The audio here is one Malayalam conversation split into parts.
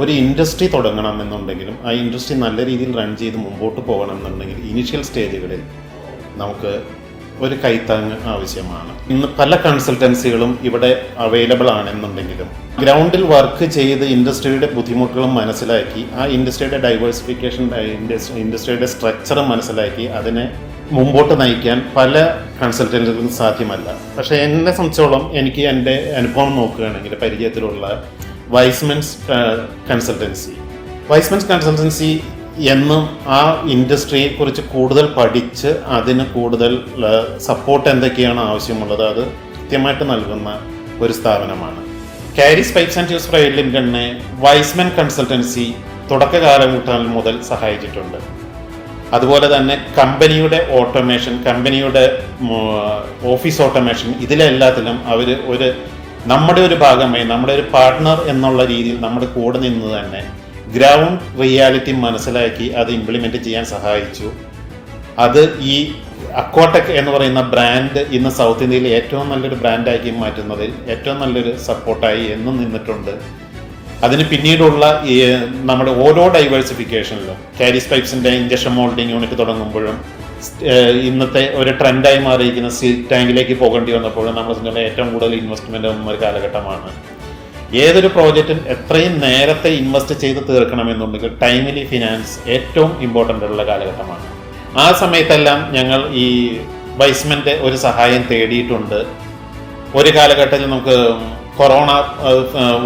ഒരു ഇൻഡസ്ട്രി തുടങ്ങണമെന്നുണ്ടെങ്കിലും ആ ഇൻഡസ്ട്രി നല്ല രീതിയിൽ റൺ ചെയ്ത് മുമ്പോട്ട് പോകണമെന്നുണ്ടെങ്കിൽ ഇനീഷ്യൽ സ്റ്റേജുകളിൽ നമുക്ക് ഒരു കൈത്താങ്ങ് ആവശ്യമാണ്. ഇന്ന് പല കൺസൾട്ടൻസികളും ഇവിടെ അവൈലബിൾ ആണെന്നുണ്ടെങ്കിലും ഗ്രൗണ്ടിൽ വർക്ക് ചെയ്ത് ഇൻഡസ്ട്രിയുടെ ബുദ്ധിമുട്ടുകളും മനസ്സിലാക്കി ആ ഇൻഡസ്ട്രിയുടെ ഡൈവേഴ്സിഫിക്കേഷൻ, ഇൻഡസ്ട്രിയുടെ സ്ട്രക്ചർ മനസ്സിലാക്കി അതിനെ മുമ്പോട്ട് നയിക്കാൻ പല കൺസൾട്ടൻസികളും സാധ്യമല്ല. പക്ഷേ എന്നെ സംബന്ധിച്ചോളം എനിക്ക് എൻ്റെ അനുഭവം നോക്കുകയാണെങ്കിൽ പരിചയത്തിലുള്ള വൈസ്മെൻസ് കൺസൾട്ടൻസി എന്നും ആ ഇൻഡസ്ട്രിയെ കുറിച്ച് കൂടുതൽ പഠിച്ച് അതിന് കൂടുതൽ സപ്പോർട്ട് എന്തൊക്കെയാണ് ആവശ്യമുള്ളത് അത് കൃത്യമായിട്ട് നൽകുന്ന ഒരു സ്ഥാപനമാണ്. കാരിസ് പൈപ്സ് ആൻഡ് ട്യൂബ്സ് പ്രൈവറ്റ് ലിമിറ്റഡിനെ വൈസ്മെൻ കൺസൾട്ടൻസി തുടക്ക കാലഘട്ടം മുതൽ സഹായിച്ചിട്ടുണ്ട്. അതുപോലെ തന്നെ കമ്പനിയുടെ ഓട്ടോമേഷൻ, കമ്പനിയുടെ ഓഫീസ് ഓട്ടോമേഷൻ, ഇതിലെല്ലാത്തിലും അവർ നമ്മുടെ ഒരു ഭാഗമായി, നമ്മുടെ ഒരു പാർട്ട്ണർ എന്നുള്ള രീതിയിൽ നമ്മുടെ കൂടെ നിന്ന് തന്നെ ഗ്രൗണ്ട് റിയാലിറ്റി മനസ്സിലാക്കി അത് ഇംപ്ലിമെൻ്റ് ചെയ്യാൻ സഹായിച്ചു. അത് ഈ അക്വാടെക് എന്ന് പറയുന്ന ബ്രാൻഡ് ഇന്ന് സൗത്ത് ഇന്ത്യയിൽ ഏറ്റവും നല്ലൊരു ബ്രാൻഡാക്കി മാറ്റുന്നതിൽ ഏറ്റവും നല്ലൊരു സപ്പോർട്ടായി എന്നും നിന്നിട്ടുണ്ട്. അതിന് പിന്നീടുള്ള നമ്മുടെ ഓരോ ഡൈവേഴ്സിഫിക്കേഷനിലും കാരിസ് പൈപ്സിൻ്റെ ഇഞ്ചക്ഷൻ മോൾഡിങ് യൂണിറ്റ് തുടങ്ങുമ്പോഴും ഇന്നത്തെ ഒരു ട്രെൻഡായി മാറിയിരിക്കുന്ന സ്റ്റീൽ ടാങ്കിലേക്ക് പോകേണ്ടി വന്നപ്പോഴും നമ്മൾ ഏറ്റവും കൂടുതൽ ഇൻവെസ്റ്റ്മെൻ്റ് വന്ന ഒരു കാലഘട്ടമാണ്. ഏതൊരു പ്രോജക്റ്റും എത്രയും നേരത്തെ ഇൻവെസ്റ്റ് ചെയ്ത് തീർക്കണമെന്നുണ്ടെങ്കിൽ ടൈമിലി ഫിനാൻസ് ഏറ്റവും ഇമ്പോർട്ടൻ്റ് ഉള്ള കാലഘട്ടമാണ്. ആ സമയത്തെല്ലാം ഞങ്ങൾ ഈ വൈസ്മെൻ്റെ ഒരു സഹായം തേടിയിട്ടുണ്ട്. ഒരു കാലഘട്ടത്തിൽ നമുക്ക് കൊറോണ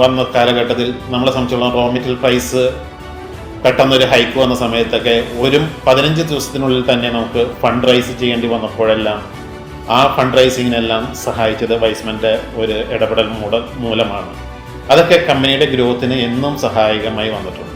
വന്ന കാലഘട്ടത്തിൽ നമ്മളെ സംബന്ധിച്ചുള്ള റോ മെറ്റീരിയൽ പ്രൈസ് പെട്ടെന്നൊരു ഹൈക്ക് വന്ന സമയത്തൊക്കെ 15 ദിവസത്തിനുള്ളിൽ തന്നെ നമുക്ക് ഫണ്ട് റൈസ് ചെയ്യേണ്ടി വന്നപ്പോഴെല്ലാം ആ ഫണ്ട് റൈസിങ്ങിനെല്ലാം സഹായിച്ചത് വൈസ്മെൻ്റെ ഒരു ഇടപെടൽ മൂലമാണ്. അതൊക്കെ കമ്പനിയുടെ ഗ്രോത്തിന് എന്നും സഹായകമായി വന്നിട്ടുണ്ട്.